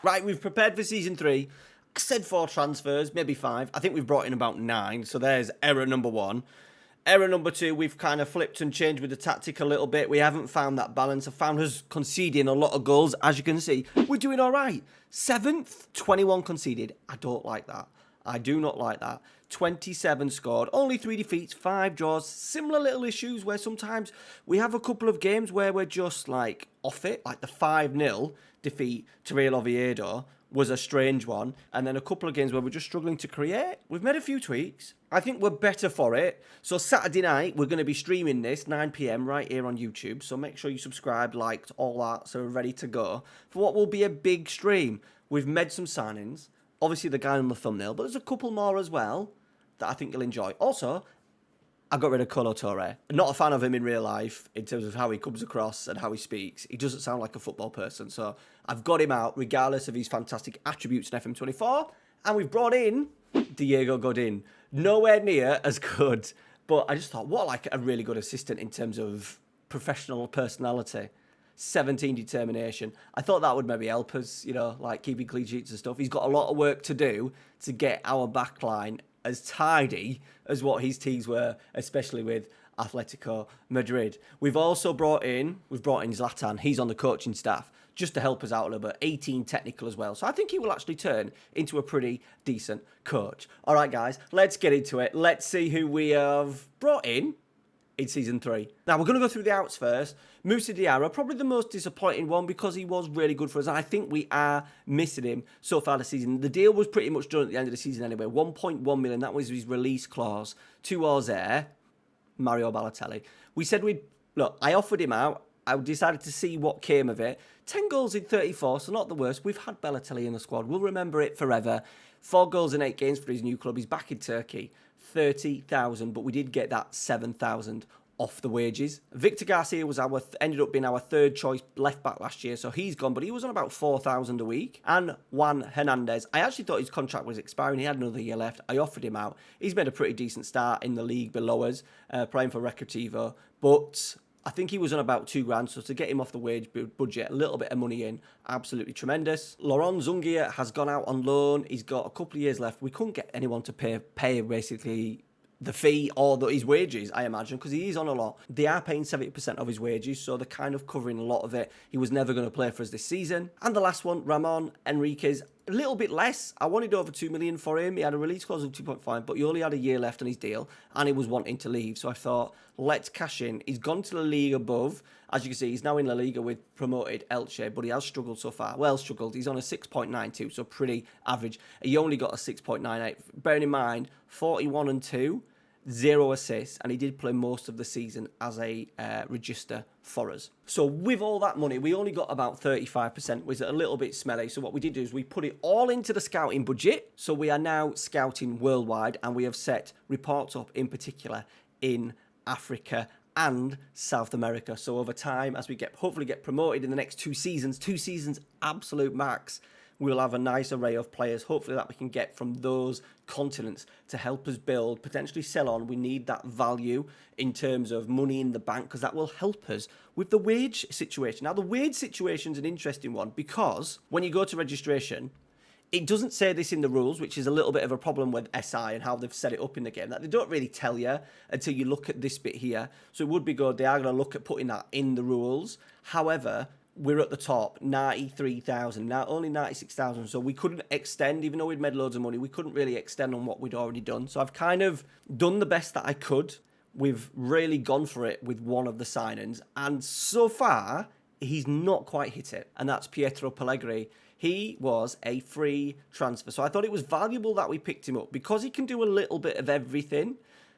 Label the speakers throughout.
Speaker 1: Right, we've prepared for season 3. I said 4 transfers, maybe 5. I think we've brought in about 9, so there's error number 1. Error number 2, we've kind of flipped and changed with the tactic a little bit. We haven't found that balance. I found us conceding a lot of goals. As you can see, we're doing all right. 7th, 21 conceded. I don't like that. I do not like that. 27 scored, only 3 defeats, 5 draws. Similar little issues where sometimes we have a couple of games where we're just like off it, like the 5-0 defeat to Real Oviedo was a strange one. And then a couple of games where we're just struggling to create. We've made a few tweaks. I think we're better for it. So Saturday night, we're going to be streaming this, 9 p.m, right here on YouTube. So make sure you subscribe, liked, all that, so we're ready to go for what will be a big stream. We've made some signings. Obviously, the guy on the thumbnail, but there's a couple more as well that I think you'll enjoy. Also, I got rid of Colo Torre. Not a fan of him in real life in terms of how he comes across and how he speaks. He doesn't sound like a football person. So I've got him out regardless of his fantastic attributes in FM24. And we've brought in Diego Godin. Nowhere near as good. But I just thought, what like a really good assistant in terms of professional personality. 17 determination. I thought that would maybe help us, you know, like keeping clean sheets and stuff. He's got a lot of work to do to get our backline as tidy as what his teams were, especially with Atletico Madrid. We've brought in Zlatan. He's on the coaching staff just to help us out a little bit. 18 technical as well. So I think he will actually turn into a pretty decent coach. All right, guys, let's get into it. Let's see who we have brought in season 3. Now, we're going to go through the outs first. Moussa Diarra, probably the most disappointing one because he was really good for us. And I think we are missing him so far this season. The deal was pretty much done at the end of the season anyway. 1.1 million, that was his release clause. 2 hours there, Mario Balotelli. We said look, I offered him out. I decided to see what came of it. 10 goals in 34, so not the worst. We've had Balotelli in the squad. We'll remember it forever. 4 goals in 8 games for his new club. He's back in Turkey. 30,000, but we did get that 7,000 off the wages. Victor Garcia was ended up being our 3rd choice left back last year, so he's gone, but he was on about 4,000 a week. And Juan Hernandez, I actually thought his contract was expiring. He had another year left. I offered him out. He's made a pretty decent start in the league below us, playing for Recreativo, but I think he was on about $2,000, so to get him off the wage budget, a little bit of money in, absolutely tremendous. Laurent Zungia has gone out on loan. He's got a couple of years left. We couldn't get anyone to pay basically the fee or his wages, I imagine, because he is on a lot. They are paying 70% of his wages, so they're kind of covering a lot of it. He was never going to play for us this season. And the last one, Ramon Enriquez, a little bit less. I wanted over 2 million for him. He had a release clause of 2.5, but he only had a year left on his deal, and he was wanting to leave. So I thought, let's cash in. He's gone to the league above. As you can see, he's now in La Liga with promoted Elche, but he has struggled so far. Well, struggled. He's on a 6.92, so pretty average. He only got a 6.98. Bearing in mind, 41 and 2. 0 assists, and he did play most of the season as a register for us. So with all that money, we only got about 35%, which is a little bit smelly. So what we did do is we put it all into the scouting budget. So we are now scouting worldwide, and we have set reports up in particular in Africa and South America. So over time, as we hopefully get promoted in the next 2 seasons, absolute max, we'll have a nice array of players, hopefully, that we can get from those continents to help us build, potentially sell on. We need that value in terms of money in the bank, because that will help us with the wage situation. Now, the wage situation is an interesting one, because when you go to registration, it doesn't say this in the rules, which is a little bit of a problem with SI and how they've set it up in the game, that they don't really tell you until you look at this bit here. So it would be good. They are going to look at putting that in the rules. However, we're at the top, 93,000, now only 96,000, so we couldn't extend, even though we'd made loads of money, we couldn't really extend on what we'd already done. So I've kind of done the best that I could. We've really gone for it with one of the signings, and so far, he's not quite hit it, and that's Pietro Pellegrini. He was a free transfer, so I thought it was valuable that we picked him up, because he can do a little bit of everything.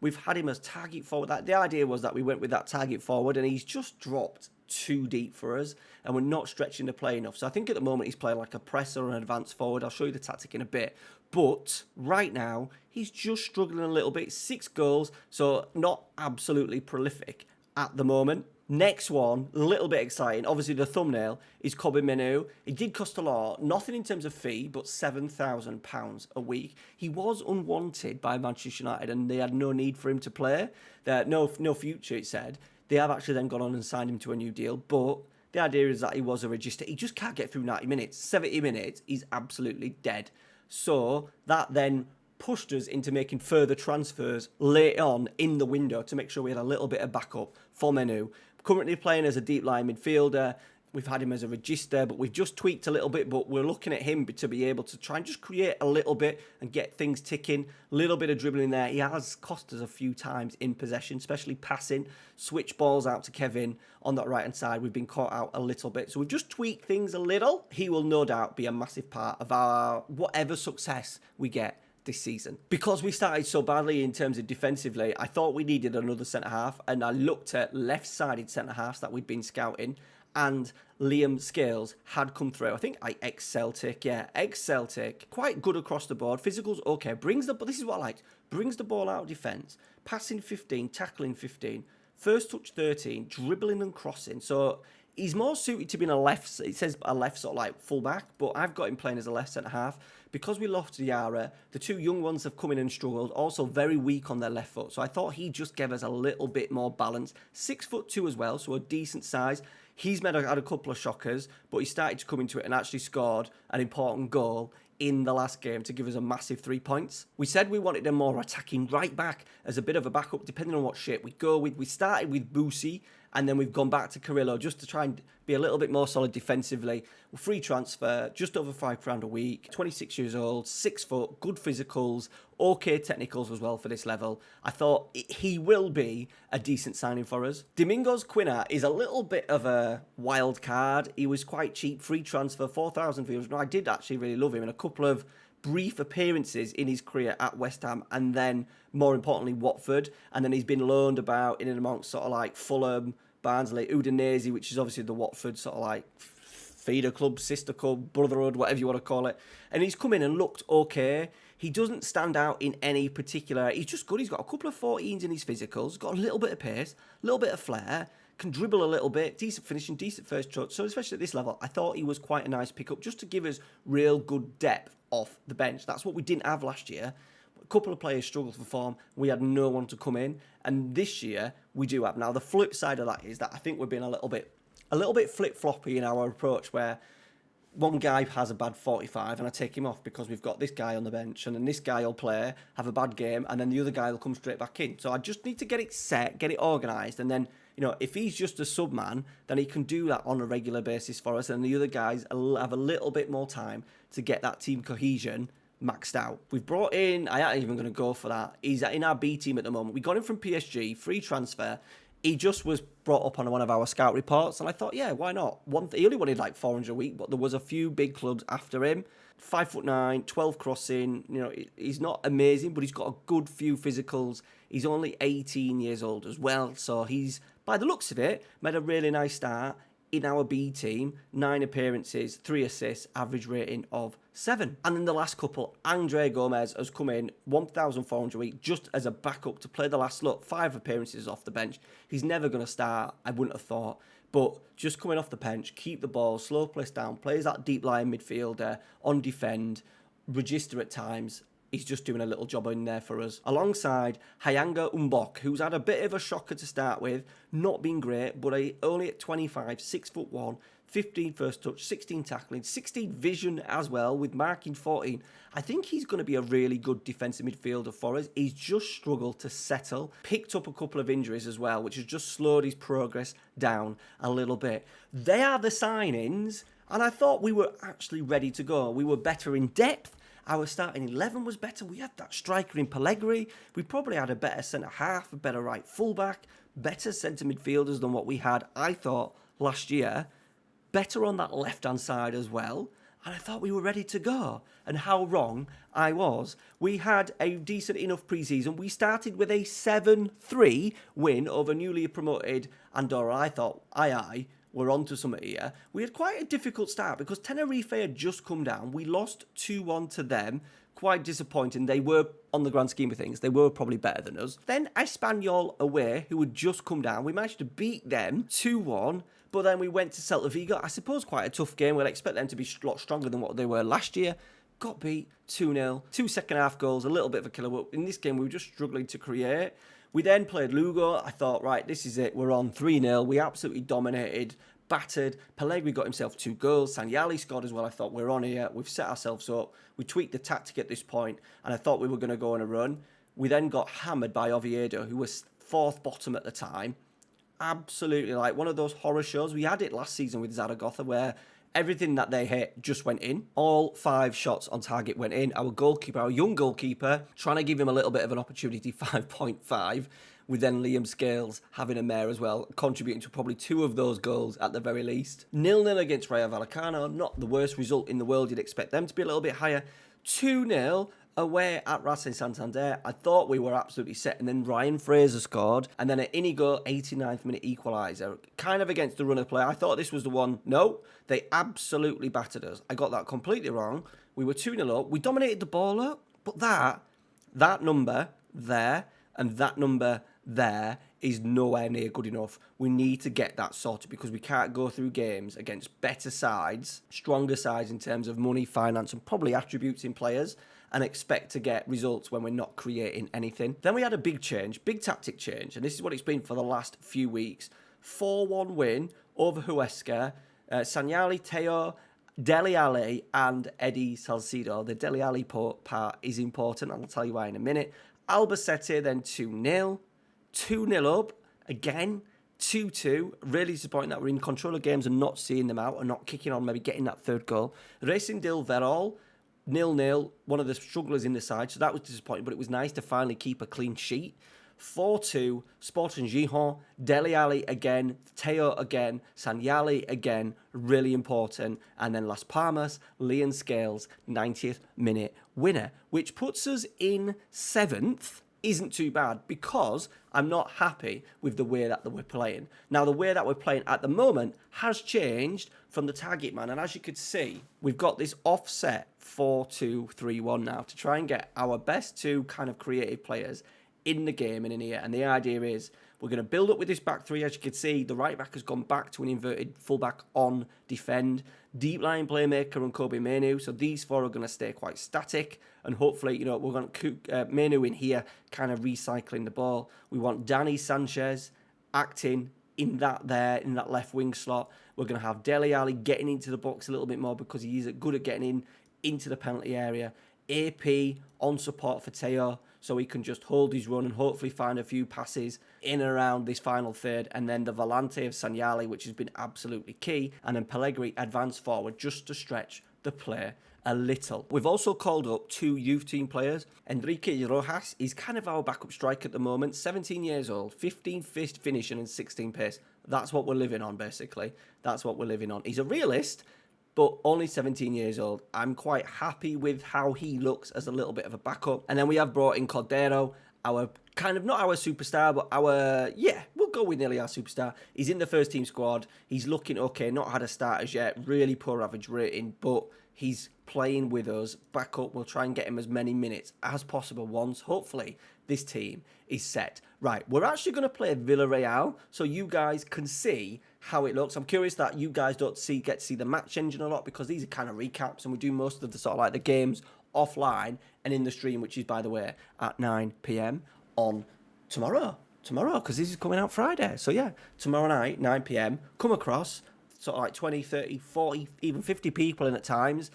Speaker 1: We've had him as target forward. The idea was that we went with that target forward, and he's just dropped too deep for us, and we're not stretching the play enough. So I think at the moment he's playing like a presser or an advanced forward. I'll show you the tactic in a bit. But right now, he's just struggling a little bit. 6 goals, so not absolutely prolific at the moment. Next one, a little bit exciting. Obviously, the thumbnail is Kobe Menu. It did cost a lot. Nothing in terms of fee, but £7,000 a week. He was unwanted by Manchester United, and they had no need for him to play. No future, it said. They have actually then gone on and signed him to a new deal, but The idea is that he was a register. He just can't get through 90 minutes. 70 minutes, he's absolutely dead. So that then pushed us into making further transfers late on in the window to make sure we had a little bit of backup for Menu. Currently playing as a deep line midfielder. We've had him as a register, but we've just tweaked a little bit, but we're looking at him to be able to try and just create a little bit and get things ticking. A little bit of dribbling there. He has cost us a few times in possession, especially passing. Switch balls out to Kevin on that right-hand side. We've been caught out a little bit. So we've just tweaked things a little. He will no doubt be a massive part of our whatever success we get this season. Because we started so badly in terms of defensively, I thought we needed another centre-half, and I looked at left-sided centre-halves that we'd been scouting, and Liam Scales had come through. I think ex-Celtic, ex-Celtic. Quite good across the board. Physical's okay. This is what I liked. Brings the ball out of defence. Passing 15, tackling 15. First touch 13, dribbling and crossing. So he's more suited to being a left, it says a left sort of like full-back, but I've got him playing as a left centre-half. Because we lost Yara, the two young ones have come in and struggled, also very weak on their left foot. So I thought he just gave us a little bit more balance. 6'2" as well, so a decent size. He's had a couple of shockers, but he started to come into it and actually scored an important goal in the last game to give us a massive 3 points. We said we wanted a more attacking right back as a bit of a backup, depending on what shape we go with. We started with Boosie, and then we've gone back to Carrillo just to try and be a little bit more solid defensively. Free transfer, just over £5 a week, 26 years old, 6 foot, good physicals, okay technicals as well for this level. I thought he will be a decent signing for us. Domingos Quina is a little bit of a wild card. He was quite cheap, free transfer, 4,000 views. No, I did actually really love him in a couple of brief appearances in his career at West Ham, and then more importantly Watford, and then he's been loaned about in and amongst sort of like Fulham, Barnsley, Udinese, which is obviously the Watford sort of like feeder club, sister club, brotherhood, whatever you want to call it. And he's come in and looked okay. He doesn't stand out in any particular. He's just good. He's got a couple of 14s in his physicals, got a little bit of pace, a little bit of flair, can dribble a little bit, decent finishing, decent first touch. So especially at this level, I thought he was quite a nice pickup just to give us real good depth off the bench. That's what we didn't have last year. A couple of players struggled for form. We had no one to come in. And this year, we do have. Now, the flip side of that is that I think we've been a little bit flip-floppy in our approach, where one guy has a bad 45 and I take him off because we've got this guy on the bench, and then this guy will play, have a bad game, and then the other guy will come straight back in. So I just need to get it set, get it organised, and then, you know, if he's just a sub-man, then he can do that on a regular basis for us, and the other guys have a little bit more time to get that team cohesion maxed out. We've brought in, I ain't even going to go for that, he's in our B team at the moment. We got him from PSG, free transfer. He just was brought up on one of our scout reports, and I thought, yeah, why not? He only wanted like 400 a week, but there was a few big clubs after him. 5'9", 12 crossing. You know, he's not amazing, but he's got a good few physicals. He's only 18 years old as well, so he's, by the looks of it, made a really nice start in our B team. 9 appearances, 3 assists, average rating of 7. And then the last couple, Andre Gomez has come in 1,400 a week just as a backup to play the last lot. 5 appearances off the bench. He's never going to start, I wouldn't have thought. But just coming off the bench, keep the ball, slow place down, plays that deep line midfielder, on defend, register at times. He's just doing a little job in there for us. Alongside Hyanga Umbok, who's had a bit of a shocker to start with, not been great, but only at 25, 6'1", 15 first touch, 16 tackling, 16 vision as well, with marking 14. I think he's going to be a really good defensive midfielder for us. He's just struggled to settle. Picked up a couple of injuries as well, which has just slowed his progress down a little bit. They are the signings, and I thought we were actually ready to go. We were better in depth. Our starting 11 was better. We had that striker in Pellegrini. We probably had a better centre-half, a better right full-back, better centre midfielders than what we had, I thought, last year. Better on that left-hand side as well. And I thought we were ready to go. And how wrong I was. We had a decent enough pre-season. We started with a 7-3 win over newly promoted Andorra. I thought, we're on to something here. We had quite a difficult start because Tenerife had just come down. We lost 2-1 to them. Quite disappointing. They were, on the grand scheme of things, they were probably better than us. Then Espanyol away, who had just come down. We managed to beat them 2-1. But then we went to Celta Vigo. I suppose quite a tough game. We'll expect them to be a lot stronger than what they were last year. Got beat 2-0. 2 second-half goals, a little bit of a killer. But in this game, we were just struggling to create. We then played Lugo. I thought, right, this is it. We're on 3-0. We absolutely dominated. battered. Pellegrini got himself 2 goals. Sanyali scored as well. I thought, we're on here. We've set ourselves up. We tweaked the tactic at this point, and I thought we were going to go on a run. We then got hammered by Oviedo, who was 4th bottom at the time. Absolutely like one of those horror shows. We had it last season with Zaragoza, where everything that they hit just went in. All 5 shots on target went in. Our goalkeeper, our young goalkeeper, trying to give him a little bit of an opportunity, 5.5. With then Liam Scales having a mare as well, contributing to probably 2 of those goals at the very least. 0-0 against Rayo Vallecano, not the worst result in the world. You'd expect them to be a little bit higher. 2-0 away at Racing Santander. I thought we were absolutely set, and then Ryan Fraser scored, and then an Inigo 89th minute equaliser, kind of against the run of play. I thought this was the one. No, they absolutely battered us. I got that completely wrong. We were 2-0 up. We dominated the ball up, but that number there and that number there is nowhere near good enough. We need to get that sorted, because we can't go through games against better sides, stronger sides in terms of money, finance, and probably attributes in players, and expect to get results when we're not creating anything. Then we had a big change, big tactic change, and this is what it's been for the last few weeks. 4-1 win over Huesca. Sanyali, Teo, Dele Alli, and Eddie Salcido. The Dele Alli part is important, and I'll tell you why in a minute. Albacete then 2-0. 2-0 up again. 2-2. Really disappointing that we're in control of games and not seeing them out and not kicking on, maybe getting that 3rd goal. Racing del Verol, 0-0, one of the strugglers in the side, so that was disappointing, but it was nice to finally keep a clean sheet. 4-2, Sporting Gijon, Dele Alli again, Teo again, Sanyali again, really important. And then Las Palmas, Liam Scales, 90th minute winner, which puts us in 7th. Isn't too bad, because I'm not happy with the way that we're playing. Now, the way that we're playing at the moment has changed from the target man, and as you could see, we've got this offset 4-2-3-1 now to try and get our best 2 kind of creative players in the game and in here. And the idea is we're going to build up with this back 3. As you can see, the right back has gone back to an inverted fullback on defend. Deep line playmaker and Kobe Menu. So these 4 are going to stay quite static. And hopefully, we're going to Menu in here, kind of recycling the ball. We want Danny Sanchez acting in that left wing slot. We're going to have Dele Alli getting into the box a little bit more, because he is good at getting into the penalty area. AP on support for Teo, so he can just hold his run and hopefully find a few passes in and around this final third. And then the Volante of Sanyali, which has been absolutely key. And then Pellegrini advanced forward just to stretch the play a little. We've also called up 2 youth team players. Enrique Rojas is kind of our backup striker at the moment. 17 years old, 15 fist finishing and 16 pace. That's what we're living on, basically. That's what we're living on. He's a realist, but only 17 years old. I'm quite happy with how he looks as a little bit of a backup. And then we have brought in Cordero, our kind of, not our superstar, but we'll go with nearly our superstar. He's in the first team squad. He's looking okay, not had a start as yet. Really poor average rating, but he's playing with us. Back up, we'll try and get him as many minutes as possible once. Hopefully, this team is set. Right, we're actually going to play Villarreal, so you guys can see how it looks. I'm curious that you guys don't get to see the match engine a lot, because these are kind of recaps, and we do most of the sort of like the games offline and in the stream, which is, by the way, at 9 p.m. on tomorrow, because this is coming out Friday. So yeah, tomorrow night, 9 p.m, come across sort of like 20, 30, 40, even 50 people in at times,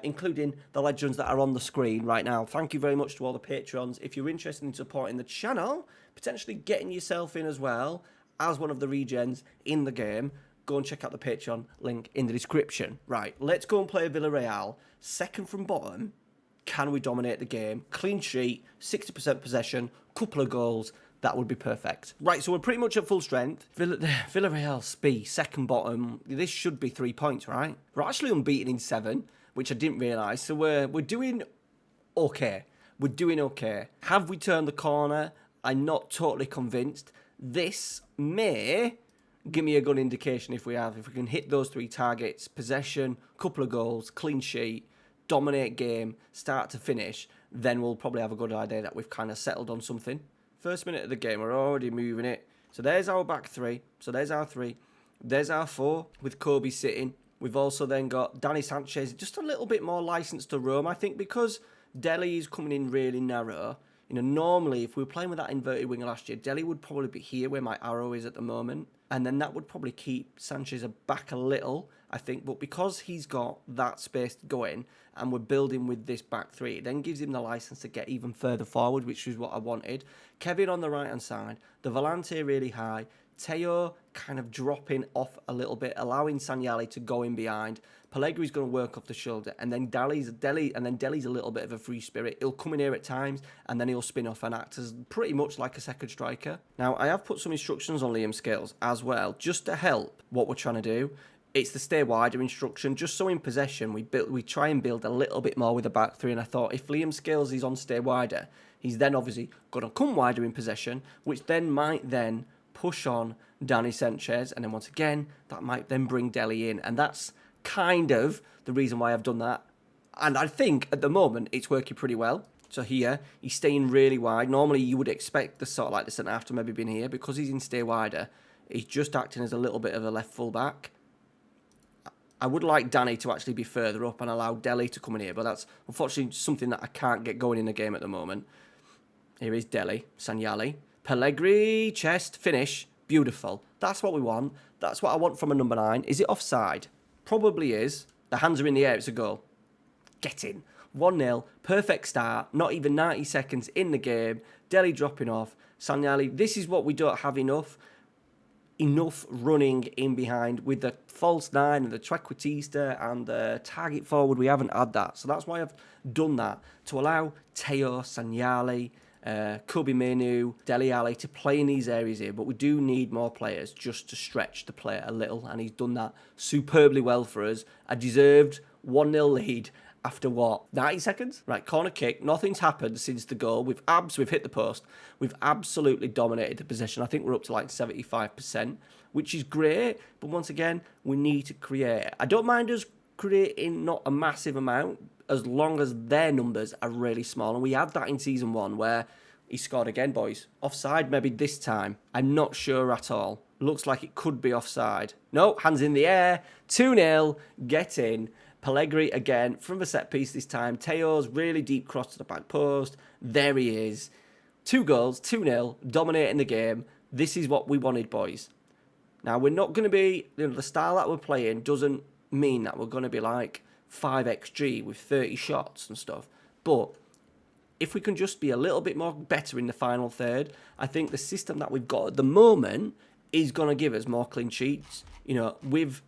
Speaker 1: including the legends that are on the screen right now. Thank you very much to all the patrons. If you're interested in supporting the channel, potentially getting yourself in as well as one of the regens in the game, go and check out the Patreon link in the description. Right, let's go and play Villarreal. Second from bottom. Can we dominate the game? Clean sheet, 60% possession, couple of goals. That would be perfect. Right, so we're pretty much at full strength. Villarreal Spee, second bottom. This should be 3 points, right? We're actually unbeaten in 7, which I didn't realise. So we're doing okay. We're doing okay. Have we turned the corner? I'm not totally convinced. This may give me a good indication if we have. If we can hit those 3 targets, possession, couple of goals, clean sheet, dominate game, start to finish, then we'll probably have a good idea that we've kind of settled on something. First minute of the game, we're already moving it. So there's our back 3. So there's our 3. There's our 4 with Kobe sitting. We've also then got Danny Sanchez, just a little bit more license to roam. I think because Delhi is coming in really narrow, You know, normally, if we were playing with that inverted winger last year, Dele would probably be here where my arrow is at the moment. And then that would probably keep Sanchez back a little, I think. But because he's got that space to go in and we're building with this back three, it then gives him the license to get even further forward, which is what I wanted. Kevin on the right-hand side, the Volante really high, Teo kind of dropping off a little bit, allowing Sanyali to go in behind. Pellegri's going to work off the shoulder, and then Dele's a little bit of a free spirit. He'll come in here at times, and then he'll spin off and act as pretty much like a second striker. Now, I have put some instructions on Liam Scales as well, just to help what we're trying to do. It's the stay wider instruction, just so in possession we try and build a little bit more with the back three. And I thought if Liam Scales is on stay wider, he's then obviously going to come wider in possession, which then might then push on Dani Sanchez, and then once again that might then bring Dele in, and that's kind of the reason why I've done that. And I think at the moment it's working pretty well. So here he's staying really wide. Normally you would expect the sort of like the centre half to maybe been here, because he's in stay wider. He's just acting as a little bit of a left full back. I would like Dani to actually be further up and allow Dele to come in here, but that's unfortunately something that I can't get going in the game at the moment. Here is Dele, Sanyali, Pellegrini, chest, finish, beautiful. That's what we want. That's what I want from a number 9. Is it offside? Probably is. The hands are in the air, it's a goal. Get in. 1-0, perfect start, not even 90 seconds in the game. Dele dropping off, Sanyali. This is what we don't have enough running in behind with the false 9 and the trequartista and the target forward. We haven't had that, so that's why I've done that, to allow Teo, Sanyali, Kobe Menu, Dele Alli to play in these areas here. But we do need more players just to stretch the player a little, and he's done that superbly well for us. A deserved 1-0 lead after what, 90 seconds? Right, corner kick. Nothing's happened since the goal. We've hit the post. We've absolutely dominated the possession. I think we're up to like 75%, which is great. But once again, we need to create. I don't mind us creating not a massive amount, as long as their numbers are really small. And we had that in Season 1 where he scored again, boys. Offside maybe this time. I'm not sure at all. Looks like it could be offside. No, hands in the air. 2-0. Get in. Pellegrini again from the set piece this time. Teo's really deep cross to the back post. There he is. 2 goals, 2-0, dominating the game. This is what we wanted, boys. Now, we're not going to be, the style that we're playing doesn't mean that we're going to be like 5xG with 30 shots and stuff. But if we can just be a little bit more better in the final third, I think the system that we've got at the moment is going to give us more clean sheets. You know, where's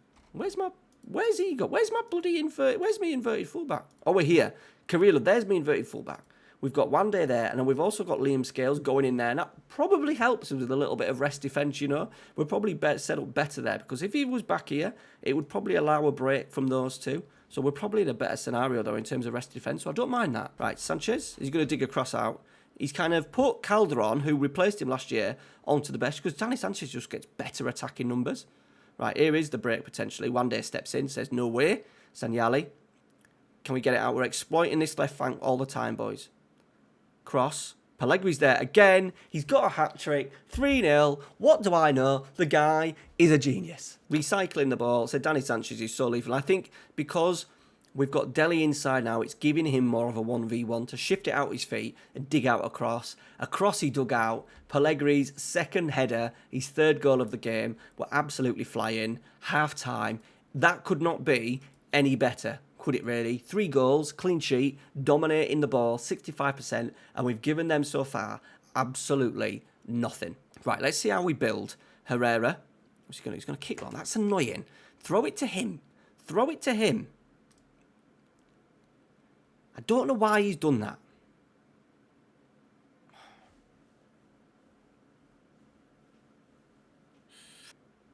Speaker 1: he got? Where's my bloody where's my inverted fullback? Oh, we're here. Carrillo, there's my inverted fullback. We've got Wande there, and then we've also got Liam Scales going in there, and that probably helps us with a little bit of rest defence, you know. We're probably set up better there, because if he was back here, it would probably allow a break from those two. So we're probably in a better scenario, though, in terms of rest defence, so I don't mind that. Right, Sanchez, he's going to dig a cross out. He's kind of put Calderon, who replaced him last year, onto the bench, because Dani Sanchez just gets better attacking numbers. Right, here is the break, potentially. Wande steps in, says, no way. Sanyali. Can we get it out? We're exploiting this left flank all the time, boys. Cross. Pellegrini's there again. He's got a hat-trick. 3-0. What do I know? The guy is a genius. Recycling the ball. So Dani Sanchez is so lethal. I think because we've got Dele inside now, it's giving him more of a 1v1 to shift it out his feet and dig out a cross. A cross he dug out. Pellegrini's second header, his 3rd goal of the game. We're absolutely flying. Half-time. That could not be any better, could it really? 3 goals, clean sheet, dominating the ball, 65%, and we've given them so far absolutely nothing. Right, let's see how we build. Herrera. He's going to kick long. That's annoying. Throw it to him. Throw it to him. I don't know why he's done that.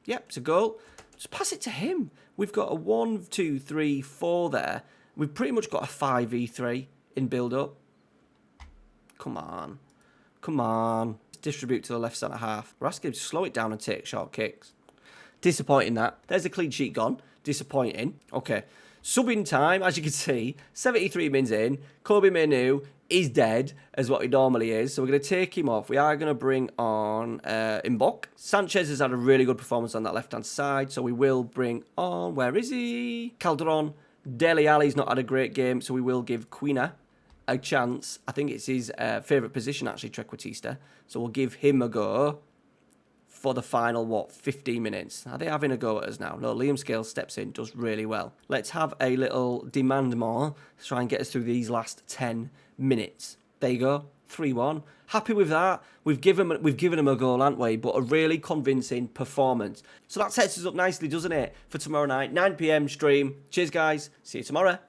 Speaker 1: Yep, it's a goal. Just pass it to him. We've got a 1, 2, 3, 4 there. We've pretty much got a 5v3 in build-up. Come on. Come on. Distribute to the left centre half. We're asking him to slow it down and take short kicks. Disappointing that. There's a clean sheet gone. Disappointing. Okay. Subbing time, as you can see, 73 mins in. Kobe Menu is dead, as what he normally is. So we're going to take him off. We are going to bring on Mbok. Sanchez has had a really good performance on that left-hand side. So we will bring on, where is he? Calderon. Dele Alli's not had a great game. So we will give Quina a chance. I think it's his favourite position, actually, Trequartista. So we'll give him a go for the final, 15 minutes. Are they having a go at us now? No, Liam Scales steps in, does really well. Let's have a little demand more to try and get us through these last 10 minutes. There you go, 3-1. Happy with that. We've given him a goal, haven't we? But a really convincing performance. So that sets us up nicely, doesn't it, for tomorrow night, 9 PM stream. Cheers, guys. See you tomorrow.